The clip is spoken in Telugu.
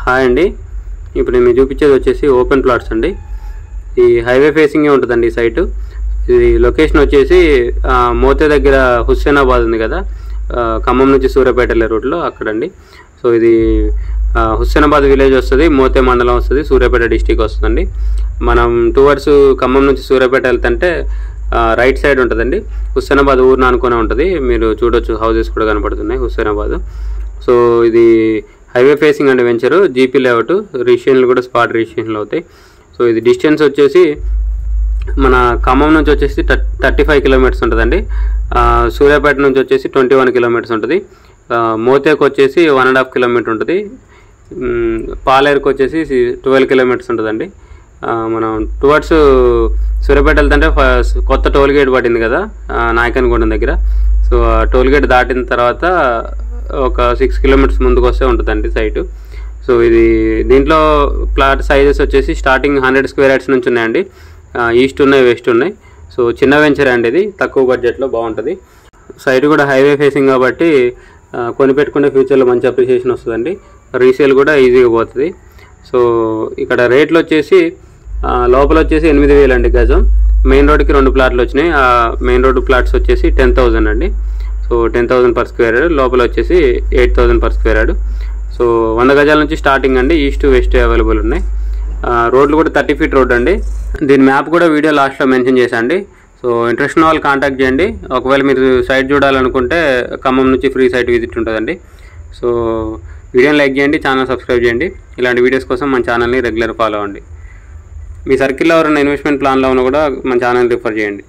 హాయ్ అండి, ఇప్పుడు నేను చూపించేది వచ్చేసి ఓపెన్ ప్లాట్స్ అండి. ఈ హైవే ఫేసింగే ఉంటుందండి ఈ సైటు. ఇది లొకేషన్ వచ్చేసి మోతే దగ్గర హుస్సేనాబాద్ ఉంది కదా, ఖమ్మం నుంచి సూర్యాపేట వెళ్ళే రూట్లో అక్కడండి. సో ఇది హుస్సేనాబాద్ విలేజ్ వస్తుంది, మోతే మండలం వస్తుంది, సూర్యాపేట డిస్టిక్ వస్తుందండి. మనం టువర్డ్స్ ఖమ్మం నుంచి సూర్యాపేట వెళ్తుంటే రైట్ సైడ్ ఉంటుందండి. హుస్సేనాబాద్ ఊరిని అనుకునే ఉంటుంది. మీరు చూడొచ్చు, హౌసెస్ కూడా కనపడుతున్నాయి హుస్సేనాబాద్. సో ఇది హైవే ఫేసింగ్ అండి వెంచరు, జీపీ లేఅవుట్. రిజిస్ట్రేషన్లు కూడా స్పాట్ రిజిస్ట్రేషన్లు అవుతాయి. సో ఇది డిస్టెన్స్ వచ్చేసి మన ఖమ్మం నుంచి వచ్చేసి 35 కిలోమీటర్స్ ఉంటుందండి. సూర్యాపేట నుంచి వచ్చేసి 21 కిలోమీటర్స్ ఉంటుంది. మోతేకు వచ్చేసి 1.5 కిలోమీటర్ ఉంటుంది. పాలేరుకు వచ్చేసి 12 కిలోమీటర్స్ ఉంటుందండి. మనం టువర్డ్స్ సూర్యాపేట వెళ్తుంటే కొత్త టోల్ గేట్ పడింది కదా నాయకన్గూడెం దగ్గర. సో ఆ టోల్ గేట్ దాటిన తర్వాత ఒక 6 కిలోమీటర్స్ ముందుకు వస్తే ఉంటుందండి సైటు. సో ఇది దీంట్లో ప్లాట్ సైజెస్ వచ్చేసి స్టార్టింగ్ 100 స్క్వేర్ యార్డ్స్ నుంచి ఉన్నాయండి. ఈస్ట్ ఉన్నాయి, వెస్ట్ ఉన్నాయి. సో చిన్న వెంచర్ అండి, ఇది తక్కువ బడ్జెట్లో బాగుంటుంది. సైట్ కూడా హైవే ఫేసింగ్ కాబట్టి కొనిపెట్టుకునే ఫ్యూచర్లో మంచి అప్రిషియేషన్ వస్తుందండి. రీసేల్ కూడా ఈజీగా పోతుంది. సో ఇక్కడ రేట్లు వచ్చేసి లోపల వచ్చేసి 8,000 అండి గజం. మెయిన్ రోడ్కి 2 ప్లాట్లు వచ్చినాయి. ఆ మెయిన్ రోడ్ ప్లాట్స్ వచ్చేసి 10,000 అండి. So 10,000 per square yard. లోపల వచ్చేసి 8,000 పర్ స్క్వేర్ యార్డ్. సో 100 గజాల నుంచి స్టార్టింగ్ అండి. ఈస్ట్ వెస్ట్ అవైలబుల్ ఉన్నాయి. రోడ్లు కూడా 30 ఫీట్ రోడ్ అండి. దీని మ్యాప్ కూడా వీడియో లాస్ట్లో మెన్షన్ చేశాండి. సో ఇంట్రెస్ట్ ఉన్న వాళ్ళు కాంటాక్ట్ చేయండి. ఒకవేళ మీరు సైట్ చూడాలనుకుంటే ఖమ్మం నుంచి ఫ్రీ సైట్ విజిట్ ఉంటుందండి. సో వీడియోని లైక్ చేయండి, ఛానల్ సబ్స్క్రైబ్ చేయండి. ఇలాంటి వీడియోస్ కోసం మన ఛానల్ని రెగ్యులర్ ఫాలో అవ్వండి. మీ సర్కిల్లో ఎవరైనా ఇన్వెస్ట్మెంట్ ప్లాన్లో ఉన్నా కూడా మన ఛానల్ రిఫర్ చేయండి.